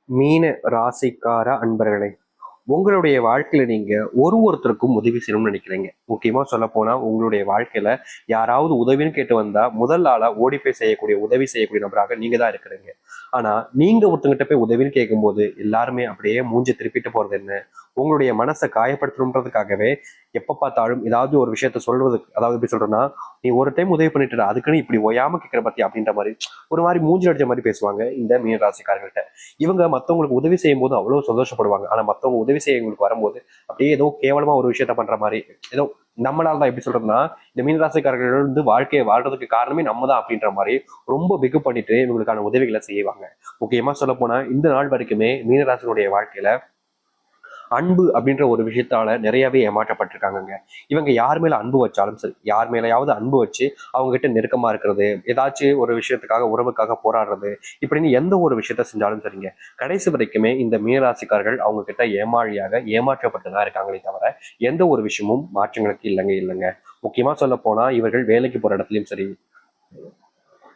மீன ராசிக்கார அன்பர்களே, உங்களுடைய வாழ்க்கையில நீங்க ஒருத்தருக்கும் உதவி செய்யணும்னு நினைக்கிறீங்க. முக்கியமா சொல்ல போனா உங்களுடைய வாழ்க்கையில யாராவது உதவின்னு கேட்டு வந்தா முதல் ஆளா ஓடி போய் செய்யக்கூடிய உதவி செய்யக்கூடிய நபராக நீங்க தான் இருக்கிறீங்க. ஆனா நீங்க ஒருத்தங்கிட்ட போய் உதவின்னு கேட்கும்போது எல்லாருமே அப்படியே மூஞ்சி திருப்பிட்டு போறது என்ன, உங்களுடைய மனசை காயப்படுத்தணுன்றதுக்காகவே எப்ப பார்த்தாலும் ஏதாவது ஒரு விஷயத்த சொல்றதுக்கு, அதாவது எப்படி சொல்றேன்னா, நீ ஒரு டைம் உதவி பண்ணிட்டு அதுக்குன்னு இப்படி ஒயாம கேட்கிற பத்தி அப்படின்ற மாதிரி ஒரு மாதிரி மூஞ்சி அடிச்ச மாதிரி பேசுவாங்க இந்த மீன ராசிக்காரர்கள்ட்ட. இவங்க மத்தவங்களுக்கு உதவி செய்யும் போது அவ்வளவு சந்தோஷப்படுவாங்க. ஆனா மத்தவங்க உதவி செய்ய எங்களுக்கு வரும்போது அப்படியே ஏதோ கேவலமா ஒரு விஷயத்த பண்ற மாதிரி, ஏதோ நம்மளால தான் எப்படி சொல்றதுன்னா, இந்த மீனராசிக்காரர்கள் வந்து வாழ்க்கையை வாழ்றதுக்கு காரணமே நம்ம தான் அப்படின்ற மாதிரி ரொம்ப பிகு பண்ணிட்டு இவங்களுக்கான உதவிகளை செய்வாங்க. முக்கியமா சொல்ல போனா இந்த நாள் வரைக்குமே மீனராசினுடைய வாழ்க்கையில அன்பு அப்படின்ற ஒரு விஷயத்தால நிறையவே ஏமாற்றப்பட்டிருக்காங்கங்க. இவங்க யார் மேல அன்பு வச்சாலும் சரி, யார் மேலேயாவது அன்பு வச்சு அவங்க கிட்ட நெருக்கமா இருக்கிறது, ஏதாச்சும் ஒரு விஷயத்துக்காக உறவுக்காக போராடுறது, இப்படின்னு எந்த ஒரு விஷயத்த செஞ்சாலும் சரிங்க, கடைசி வரைக்குமே இந்த மீனராசிக்காரர்கள் அவங்க கிட்ட ஏமாளியாக ஏமாற்றப்பட்டுதான் இருக்காங்களே தவிர எந்த ஒரு விஷயமும் மாற்றங்களுக்கு இல்லைங்க. முக்கியமா சொல்ல போனா இவர்கள் வேலைக்கு போற இடத்துலயும் சரி,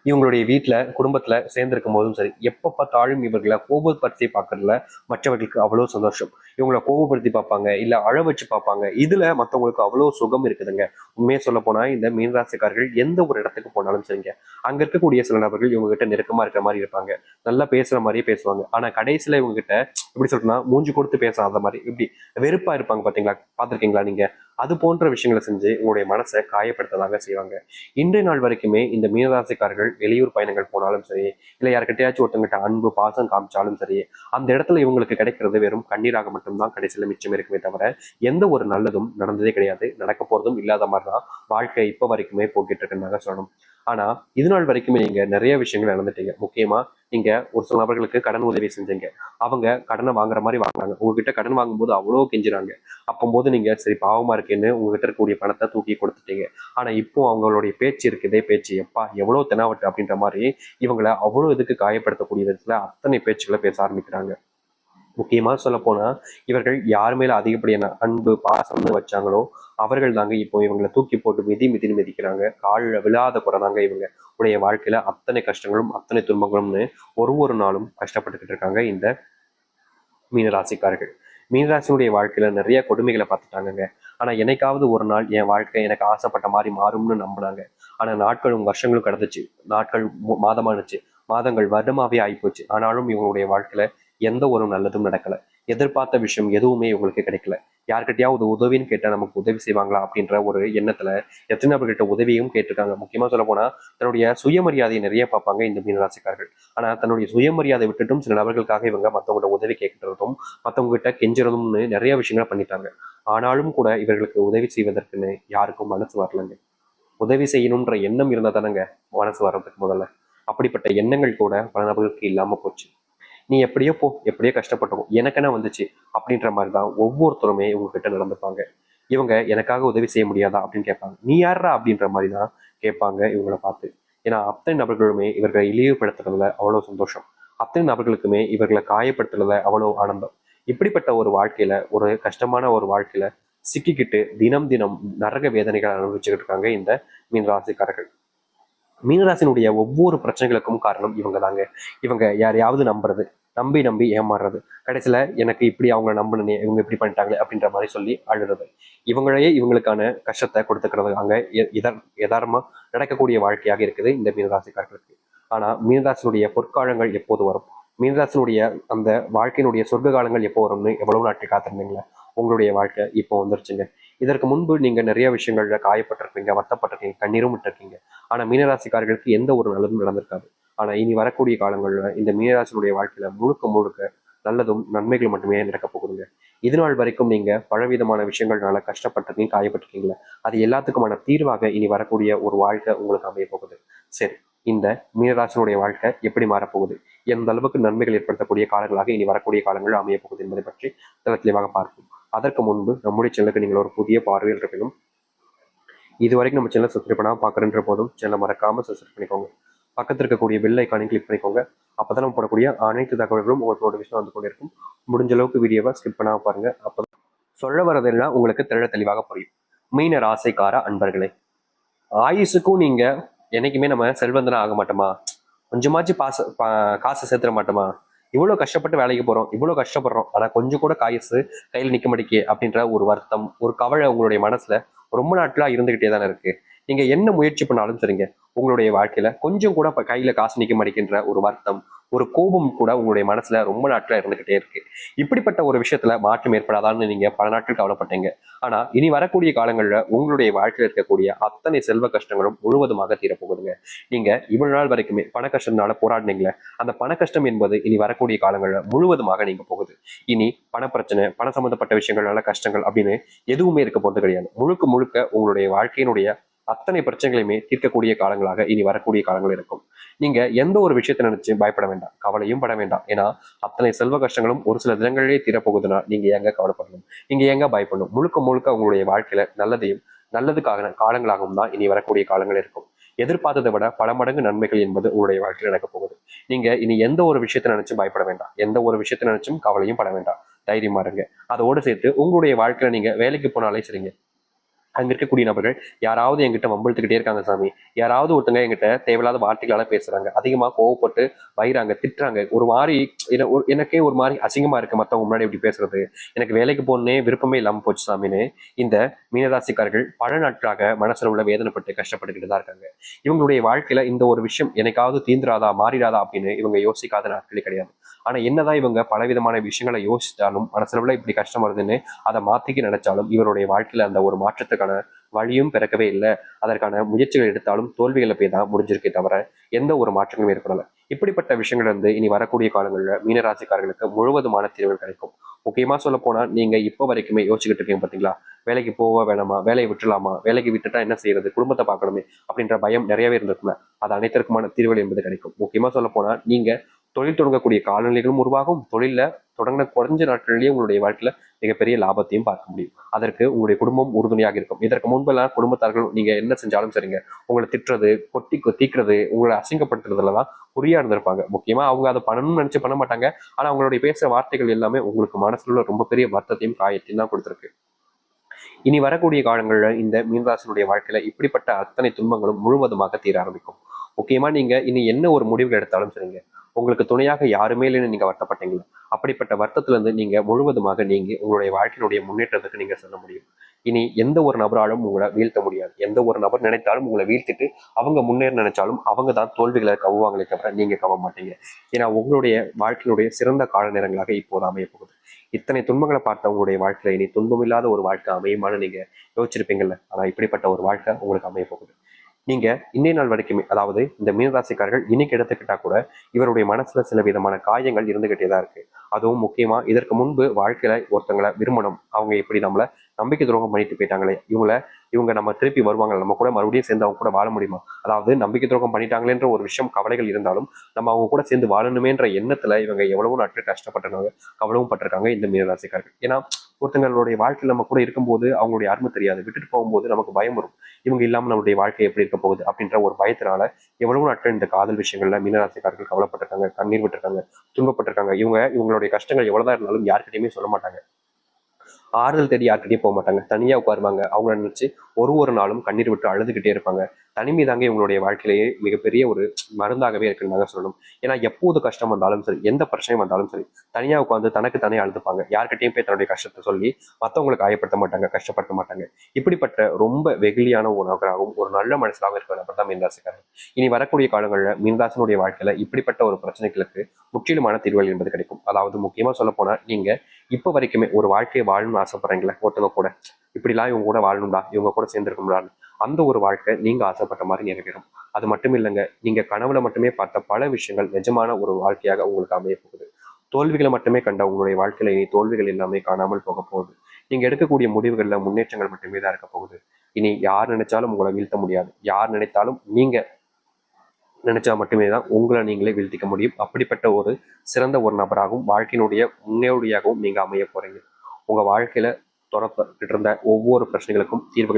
இவங்களுடைய வீட்டுல குடும்பத்துல சேர்ந்திருக்கும் போதும் சரி, எப்ப பார்த்தாலும் இவர்களை கோபப்படுத்தி பார்க்கறதுல மற்றவர்களுக்கு அவ்வளவு சந்தோஷம். இவங்களை கோபப்படுத்தி பார்ப்பாங்க, இல்ல அழ வச்சு பார்ப்பாங்க. இதுல மற்றவங்களுக்கு அவ்வளவு சுகம் இருக்குதுங்க. உண்மையை சொல்ல போனா இந்த மீனராசிக்காரர்கள் எந்த ஒரு இடத்துக்கு போனாலும் சரிங்க, அங்க இருக்கக்கூடிய சில நபர்கள் இவங்க கிட்ட நெருக்கமா இருக்கிற மாதிரி இருப்பாங்க, நல்லா பேசுற மாதிரியே பேசுவாங்க. ஆனா கடைசியில இவங்க கிட்ட எப்படி சொல்றேன்னா, மூஞ்சி கொடுத்து பேசாத மாதிரி இப்படி வெறுப்பா இருப்பாங்க. பாத்தீங்களா, பார்த்திருக்கீங்களா நீங்க? அது போன்ற விஷயங்களை செஞ்சு உங்களுடைய மனசை காயப்படுத்ததாக செய்வாங்க. இன்றைய நாள் வரைக்குமே இந்த மீனராசிக்காரர்கள் வெளியூர் பயணங்கள் போனாலும் சரி, இல்லை யாருக்கிட்டையாச்சும் ஒருத்தங்கிட்ட அன்பு பாசம் காமிச்சாலும் சரி, அந்த இடத்துல இவங்களுக்கு கிடைக்கிறது வெறும் கண்ணீராக மட்டும்தான் கடைசியில மிச்சம் இருக்குமே தவிர எந்த ஒரு நல்லதும் நடந்ததே கிடையாது. நடக்க போறதும் இல்லாத மாதிரிதான் வாழ்க்கை இப்ப வரைக்குமே போக்கிட்டு இருக்குன்னு சொல்லணும். ஆனா இது நாள் வரைக்குமே நீங்க நிறைய விஷயங்கள் இழந்துட்டீங்க. முக்கியமா நீங்க ஒரு சில நபர்களுக்கு கடன் உதவி செஞ்சீங்க. அவங்க கடனை வாங்குற மாதிரி வாங்குறாங்க. உங்ககிட்ட கடன் வாங்கும்போது அவ்வளோ கெஞ்சுறாங்க. அப்போது நீங்க சரி பாவமா இருக்கேன்னு உங்ககிட்ட இருக்கக்கூடிய பணத்தை தூக்கி கொடுத்துட்டீங்க. ஆனா இப்போ அவங்களுடைய பேச்சு இருக்குதே பேச்சு, எப்பா எவ்வளவு தெனாவட்டு அப்படின்ற மாதிரி இவங்களை அவ்வளவு இதுக்கு காயப்படுத்தக்கூடிய விதத்துல அத்தனை பேச்சுகளை பேச ஆரம்பிக்கிறாங்க. முக்கியமா சொல்ல போனா இவர்கள் யார் மேல அதிகப்படியான அன்பு பாசம்னு வச்சாங்களோ அவர்கள் தாங்க இப்போ இவங்களை தூக்கி போட்டு மிதின்னு மிதிக்கிறாங்க. காலில் விழாத குறை தாங்க இவங்க உடைய வாழ்க்கையில அத்தனை கஷ்டங்களும் அத்தனை துன்பங்களும்னு ஒரு நாளும் கஷ்டப்பட்டுக்கிட்டு இருக்காங்க இந்த மீனராசிக்காரர்கள். மீனராசினுடைய வாழ்க்கையில நிறைய கொடுமைகளை பார்த்துட்டாங்கங்க. ஆனா என்னைக்காவது ஒரு நாள் என் வாழ்க்கை எனக்கு ஆசைப்பட்ட மாதிரி மாறும்னு நம்பினாங்க. ஆனா நாட்களும் வருஷங்களும் கடந்துச்சு, நாட்கள் மாதமானுச்சு, மாதங்கள் வருடமாவே ஆயிப்போச்சு. ஆனாலும் இவங்களுடைய வாழ்க்கையில எந்த ஒரு நல்லதும் நடக்கல. எதிர்பார்த்த விஷயம் எதுவுமே இவங்களுக்கு கிடைக்கல. யார்கிட்டயாவது உதவின்னு கேட்டா நமக்கு உதவி செய்வாங்களா அப்படின்ற ஒரு எண்ணத்துல எத்தனை நபர்கிட்ட உதவியும் கேட்டிருக்காங்க. முக்கியமா சொல்ல போனா தன்னுடைய சுயமரியாதையை நிறைய பார்ப்பாங்க இந்த மீனராசிக்காரர்கள். ஆனா தன்னுடைய சுயமரியாதை விட்டுட்டும் சில நபர்களுக்காக இவங்க மற்றவங்கள்ட்ட உதவி கேட்கறதும் மற்றவங்க கிட்ட கெஞ்சுறதும்னு நிறைய விஷயங்களை பண்ணிட்டாங்க. ஆனாலும் கூட இவர்களுக்கு உதவி செய்வதற்குன்னு யாருக்கும் மனசு வரலங்க. உதவி செய்யணுன்ற எண்ணம் இருந்தா தானங்க மனசு வர்றதுக்கு முதல்ல. அப்படிப்பட்ட எண்ணங்கள் கூட பல நபர்களுக்கு இல்லாம போச்சு. நீ எப்படியோ போ, எப்படியோ கஷ்டப்பட்டோம், எனக்கு என்ன வந்துச்சு அப்படின்ற மாதிரி தான் ஒவ்வொருத்தருமே இவங்ககிட்ட நடந்துப்பாங்க. இவங்க எனக்காக உதவி செய்ய முடியாதா அப்படின்னு கேட்பாங்க. நீ யாரா அப்படின்ற மாதிரி தான் கேட்பாங்க இவங்களை பார்த்து. ஏன்னா அத்தனை நபர்களுமே இவர்களை இழிவுபடுத்துறதுல அவ்வளவு சந்தோஷம், அத்தனை நபர்களுக்குமே இவர்களை காயப்படுத்துறதுல அவ்வளவு ஆனந்தம். இப்படிப்பட்ட ஒரு வாழ்க்கையில, ஒரு கஷ்டமான ஒரு வாழ்க்கையில சிக்கிக்கிட்டு தினம் தினம் நரக வேதனைகளை அனுபவிச்சுக்கிட்டு இருக்காங்க இந்த மீனராசிக்காரர்கள். மீனராசினுடைய ஒவ்வொரு பிரச்சனைகளுக்கும் காரணம் இவங்க தாங்க. இவங்க யாரையாவது நம்புறது, நம்பி நம்பி ஏமாறுறது, கடைசியில எனக்கு இப்படி அவங்க நம்பினே இவங்க இப்படி பண்ணிட்டாங்களே அப்படின்ற மாதிரி சொல்லி அழுறது, இவங்களையே இவங்களுக்கான கஷ்டத்தை கொடுத்துக்கிறது அங்க யதார்த்தமா நடக்கக்கூடிய வாழ்க்கையாக இருக்குது இந்த மீனராசிக்காரர்களுக்கு. ஆனா மீனராசினுடைய பொற்காலங்கள் எப்போது வரும், மீனராசினுடைய அந்த வாழ்க்கையினுடைய சொர்க்க காலங்கள் எப்போ வரும்னு எவ்வளவு நாட்கள் காத்திருந்தீங்களா? உங்களுடைய வாழ்க்கை இப்போ வந்துருச்சுங்க. இதற்கு முன்பு நீங்க நிறைய விஷயங்கள்ல காயப்பட்டிருப்பீங்க, வருத்தப்பட்டிருக்கீங்க, கண்ணீரும் விட்டுருக்கீங்க. ஆனா மீனராசிக்காரர்களுக்கு எந்த ஒரு நல்லதும் நடந்திருக்காது. ஆனா இனி வரக்கூடிய காலங்கள்ல இந்த மீனராசினுடைய வாழ்க்கையில முழுக்க முழுக்க நல்லதும் நன்மைகள் மட்டுமே நடக்க போகுதுங்க. இது நாள் வரைக்கும் நீங்க பலவிதமான விஷயங்கள்னால கஷ்டப்பட்டிருக்கீங்க, காயப்பட்டிருக்கீங்களா, அது எல்லாத்துக்குமான தீர்வாக இனி வரக்கூடிய ஒரு வாழ்க்கை உங்களுக்கு அமைய போகுது. சரி, இந்த மீனராசினுடைய வாழ்க்கை எப்படி மாறப்போகுது, எந்த அளவுக்கு நன்மைகள் ஏற்படுத்தக்கூடிய காலங்களாக இனி வரக்கூடிய காலங்கள் அமைய போகுது என்பதை பற்றி தெளிவாக பார்ப்போம். அதற்கு முன்பு நம்முடைய சேனலுக்கு நீங்கள் ஒரு புதிய பார்வையில் இருப்பினும் இது வரைக்கும் நம்ம சேனல் சப்ஸ்கிரைப் பண்ணாமல் பார்க்குறன்ற போதும் சேனலை மறக்காம சப்ஸ்கிரைப் பண்ணிக்கோங்க. பக்கத்தில் இருக்கக்கூடிய பெல் ஐக்கானை கிளிக் பண்ணிக்கோங்க. அப்பதான் நம்ம போடக்கூடிய அனைத்து தகவல்களும் உங்களுக்கு நோட்டிஃபிகேஷன் வந்து கொண்டிருக்கும். முடிஞ்ச அளவுக்கு வீடியோவை ஸ்கிப் பண்ணாமல் பாருங்க. அப்போ சொல்ல வரதெல்லாம் உங்களுக்கு தெளிவாக புரியும். மீன ராசிக்கார அன்பர்களே, ஆயுசுக்கும் நீங்க என்னைக்குமே நம்ம செல்வந்தனா ஆக மாட்டோமா? கொஞ்சமாச்சு காசை சேர்த்துட மாட்டோமா? இவ்வளவு கஷ்டப்பட்டு வேலைக்கு போறோம், இவ்வளவு கஷ்டப்படுறோம், ஆனா கொஞ்சம் கூட காசு கையில் நிக்க மாட்டேங்கே அப்படின்ற ஒரு வருத்தம், ஒரு கவலை உங்களுடைய மனசுல ரொம்ப நாட்களா இருந்துகிட்டே தானே இருக்கு. நீங்க என்ன முயற்சி பண்ணாலும் சரிங்க, உங்களுடைய வாழ்க்கையில கொஞ்சம் கூட இப்ப கையில காசு நிக்க மாட்டேங்கின்ற ஒரு வருத்தம், ஒரு கோபம் கூட உங்களுடைய மனசுல ரொம்ப நாட்களா இருந்துகிட்டே இருக்கு. இப்படிப்பட்ட ஒரு விஷயத்துல மாற்றம் ஏற்படாதான்னு நீங்க பல நாட்கள் கவலைப்பட்டீங்க. ஆனா இனி வரக்கூடிய காலங்கள்ல உங்களுடைய வாழ்க்கையில் இருக்கக்கூடிய அத்தனை செல்வ கஷ்டங்களும் முழுவதுமாக தீரப்போகுதுங்க. நீங்க இவ்வளவு நாள் வரைக்குமே பண கஷ்டத்தினால போராடினீங்களே, அந்த பண கஷ்டம் என்பது இனி வரக்கூடிய காலங்கள்ல முழுவதுமாக நீங்க போகுது. இனி பணப்பிரச்சனை, பண சம்பந்தப்பட்ட விஷயங்கள்னால கஷ்டங்கள் அப்படின்னு எதுவுமே இருக்க போறது கிடையாது. முழுக்க முழுக்க உங்களுடைய வாழ்க்கையினுடைய அத்தனை பிரச்சனைகளையுமே தீர்க்கக்கூடிய காலங்களாக இனி வரக்கூடிய காலங்கள் இருக்கும். நீங்க எந்த ஒரு விஷயத்தை நினைச்சு பயப்பட வேண்டாம், கவலையும் பட வேண்டாம். ஏன்னா அத்தனை செல்வ கஷ்டங்களும் ஒரு சில தினங்களிலே தீரப்போகுதுன்னா நீங்க ஏங்க கவலைப்படணும், நீங்க ஏங்க பயப்படணும். முழுக்க முழுக்க உங்களுடைய வாழ்க்கையில நல்லதையும் நல்லதுக்காக காலங்களாகவும் தான் இனி வரக்கூடிய காலங்கள் இருக்கும். எதிர்பார்த்ததை விட பல மடங்கு நன்மைகள் என்பது உங்களுடைய வாழ்க்கையில் நடக்க போகுது. நீங்க இனி எந்த ஒரு விஷயத்தை நினைச்சும் பயப்பட வேண்டாம், எந்த ஒரு விஷயத்தை நினைச்சும் கவலையும் பட வேண்டாம். தைரியமா இருங்க. அதோடு சேர்த்து உங்களுடைய வாழ்க்கையில நீங்க வேலைக்கு போனாலே சரிங்க, அங்க இருக்கக்கூடிய நபர்கள் யாராவது என்கிட்ட வம்பிழுத்துக்கிட்டே இருக்காங்க சாமி, யாராவது ஒருத்தங்க என்கிட்ட தேவையில்லாத வார்த்தைகளால பேசுறாங்க, அதிகமா கோவப்பட்டு வைறாங்க, திட்டுறாங்க, ஒரு மாதிரி எனக்கே ஒரு மாதிரி அசிங்கமா இருக்கு மத்தவங்க முன்னாடி இப்படி பேசுறது, எனக்கு வேலைக்கு போகணுன்னே விருப்பமே இல்லாம போச்சு சாமின்னு இந்த மீனராசிக்காரர்கள் பல நாட்களாக மனசுல உள்ள வேதனைப்பட்டு கஷ்டப்பட்டுக்கிட்டு தான் இருக்காங்க. இவங்களுடைய வாழ்க்கையில இந்த ஒரு விஷயம் எனக்காவது தீந்துராதா மாறிடாதா அப்படின்னு இவங்க யோசிக்காத நாட்களே கிடையாது. ஆனா என்னதான் இவங்க பலவிதமான விஷயங்களை யோசிச்சாலும் மனசுல இப்படி கஷ்டம் வருதுன்னு அதை மாத்திக்க நினைச்சாலும் இவருடைய வாழ்க்கையில அந்த ஒரு மாற்றத்துக்கான வழியும் பிறக்கவே இல்லை. அதற்கான முயற்சிகள் எடுத்தாலும் தோல்விகளை போய் தான் முடிஞ்சிருக்கே தவிர எந்த ஒரு மாற்றங்களும் ஏற்படலை. இப்படிப்பட்ட விஷயங்கள் வந்து இனி வரக்கூடிய காலங்களில் மீனராசிக்காரர்களுக்கு முழுவதுமான தீர்வுகள் கிடைக்கும். முக்கியமா சொல்ல போனா நீங்க இப்ப வரைக்குமே யோசிச்சுக்கிட்டு இருக்கீங்க பாத்தீங்களா, வேலைக்கு போக வேணாமா, வேலையை விட்டுலாமா, வேலைக்கு விட்டுட்டா என்ன செய்யறது, குடும்பத்தை பார்க்கணுமே அப்படின்ற பயம் நிறையவே இருந்திருக்கும்ல. அது அனைத்திற்குமான தீர்வுகள் என்பது கிடைக்கும். முக்கியமா சொல்ல போனா நீங்க தொழில் தொடங்கக்கூடிய காலநிலைகளும் உருவாகும். தொழில தொடங்கின குறைஞ்ச நாட்களிலேயே உங்களுடைய வாழ்க்கையில மிகப்பெரிய லாபத்தையும் பார்க்க முடியும். அதற்கு உங்களுடைய குடும்பம் உறுதுணையாக இருக்கும். இதற்கு முன்பெல்லாம் குடும்பத்தார்கள் நீங்க என்ன செஞ்சாலும் சரிங்க, உங்களை திட்டுறது, தீக்கிறது, உங்களை அசிங்கப்படுத்துறதுலதான் குறியா இருந்திருப்பாங்க. முக்கியமா அவங்க அதை பண்ணணும்னு நினைச்சு பண்ண மாட்டாங்க. ஆனா அவங்களுடைய பேசுற வார்த்தைகள் எல்லாமே உங்களுக்கு மனசுல ரொம்ப பெரிய வருத்தத்தையும் காயத்தையும் தான் கொடுத்திருக்கு. இனி வரக்கூடிய காலங்களில் இந்த மீனராசினுடைய வாழ்க்கையில இப்படிப்பட்ட அத்தனை துன்பங்களும் முழுவதுமாக தீர ஆரம்பிக்கும். முக்கியமா நீங்க இனி என்ன ஒரு முடிவுகள் எடுத்தாலும் சரிங்க, உங்களுக்கு துணையாக யாருமே இல்லைன்னு நீங்க வருத்தப்பட்டீங்களா, அப்படிப்பட்ட வருத்தத்துல இருந்து நீங்க முழுவதுமாக நீங்க உங்களுடைய வாழ்க்கையினுடைய முன்னேற்றத்துக்கு நீங்க செல்ல முடியும். இனி எந்த ஒரு நபராலும் உங்களை வீழ்த்த முடியாது. எந்த ஒரு நபர் நினைத்தாலும் உங்களை வீழ்த்திட்டு அவங்க முன்னேற நினைச்சாலும் அவங்க தான் தோல்விகளை கவுவாங்களே தவிர நீங்க கவ மாட்டீங்க. ஏன்னா உங்களுடைய வாழ்க்கையினுடைய சிறந்த கால நேரங்களாக இப்போது அமைய போகுது. இத்தனை துன்பங்களை பார்த்த உங்களுடைய வாழ்க்கையில இனி துன்பமில்லாத ஒரு வாழ்க்கை அமையுமான்னு நீங்க யோசிச்சிருப்பீங்கல்ல. ஆனா இப்படிப்பட்ட ஒரு வாழ்க்கை உங்களுக்கு அமைய போகுது. நீங்க இன்னைய நாள் வரைக்குமே, அதாவது இந்த மீனராசிக்காரர்கள் இன்னைக்கு எடுத்துக்கிட்டா கூட இவருடைய மனசுல சில விதமான காயங்கள் இருந்துகிட்டே தான் இருக்கு. அதுவும் முக்கியமா இதற்கு முன்பு வாழ்க்கையில ஒருத்தங்களை விரும்பணும், அவங்க இப்படி நம்மள நம்பிக்கை துரோகம் பண்ணிட்டு போயிட்டாங்களே, இவங்க நம்ம திருப்பி வருவாங்க, நம்ம கூட மறுபடியும் சேர்ந்து அவங்க கூட வாழ முடியுமா, அதாவது நம்பிக்கை துரோகம் பண்ணிட்டாங்களேன்ற ஒரு விஷயம் கவலைகள் இருந்தாலும் நம்ம அவங்க கூட சேர்ந்து வாழணுமேன்ற எண்ணத்துல இவங்க எவ்வளவு நாட்கள் கஷ்டப்பட்டிருக்காங்க, கவலவும் பட்டிருக்காங்க இந்த மீனராசிக்காரர்கள். ஏன்னா ஒருத்தங்களுடைய வாழ்க்கையில் நம்ம கூட இருக்கும்போது அவங்களுடைய அருமை தெரியாது, விட்டுட்டு போகும்போது நமக்கு பயம் வரும், இவங்க இல்லாம நம்மளுடைய வாழ்க்கை எப்படி இருக்க போகுது அப்படின்ற ஒரு பயத்தினால எவ்வளவு நாட்கள் இந்த காதல் விஷயங்கள்ல மீனராசிக்காரர்கள் கவலைப்பட்டிருக்காங்க, கண்ணீர் விட்டுருக்காங்க, துன்பப்பட்டிருக்காங்க. இவங்களுடைய கஷ்டங்கள் எவ்வளவுதான் இருந்தாலும் யார்கிட்டயுமே சொல்ல மாட்டாங்க. ஆறுதல் தேடி யார்கிட்டயும் போக மாட்டாங்க. தனியா உட்காருவாங்க. அவங்கள நினைச்சு ஒரு நாளும் கண்ணீர் விட்டு அழுதுகிட்டே இருப்பாங்க. தனிமை தாங்க இவங்களுடைய வாழ்க்கையிலேயே மிகப்பெரிய ஒரு மருந்தாகவே இருக்குன்னு தாங்க சொல்லணும். ஏன்னா எப்போது கஷ்டம் வந்தாலும் சரி, எந்த பிரச்சனையும் வந்தாலும் சரி, தனியா உட்காந்து தனக்கு தானே அழுதுப்பாங்க. யார்கிட்டயும் போய் தன்னுடைய கஷ்டத்தை சொல்லி மற்றவங்களுக்கு காயப்படுத்த மாட்டாங்க, கஷ்டப்படுத்த மாட்டாங்க. இப்படிப்பட்ட ரொம்ப வெகுளியான ஒரு நபராகவும் ஒரு நல்ல மனசராகவும் இருக்கிற நபர் தான் மீனராசிக்காரர். இனி வரக்கூடிய காலங்களில் மீனராசினுடைய வாழ்க்கையில இப்படிப்பட்ட ஒரு பிரச்சனைகளுக்கு முற்றிலுமான தீர்வுகள் என்பது கிடைக்கும். அதாவது முக்கியமா சொல்ல போனா நீங்க இப்ப வரைக்குமே ஒரு வாழ்க்கையை வாழணும்னு ஆசைப்படுறீங்களா, ஒருத்தவங்க கூட இப்படிலாம் இவங்க கூட வாழணும்டா, இவங்க கூட சேர்ந்துருக்கும்டான்னு, அந்த ஒரு வாழ்க்கை நீங்க ஆசைப்பட்ட மாதிரி நிறைவேறும். அது மட்டும் இல்லைங்க, நீங்க கனவுல மட்டுமே பார்த்த பல விஷயங்கள் நிஜமான ஒரு வாழ்க்கையாக உங்களுக்கு அமைய போகுது. தோல்விகளை மட்டுமே கண்ட உங்களுடைய வாழ்க்கையில இனி தோல்விகள் எல்லாமே காணாமல் போக போகுது. நீங்க எடுக்கக்கூடிய முடிவுகள்ல முன்னேற்றங்கள் மட்டுமே தான் இருக்க போகுது. இனி யார் நினைச்சாலும் உங்களை வீழ்த்த முடியாது. யார் நினைத்தாலும் நீங்க நினைச்சா மட்டுமே தான் உங்களை நீங்களே வீழ்த்திக்க முடியும். அப்படிப்பட்ட ஒரு சிறந்த ஒரு நபராகவும் வாழ்க்கையினுடைய முன்னோடியாகவும் நீங்க அமைய போறீங்க. உங்க வாழ்க்கையில தொடர்பு இருந்த ஒவ்வொரு பிரச்சனைகளுக்கும் தீர்வுகள்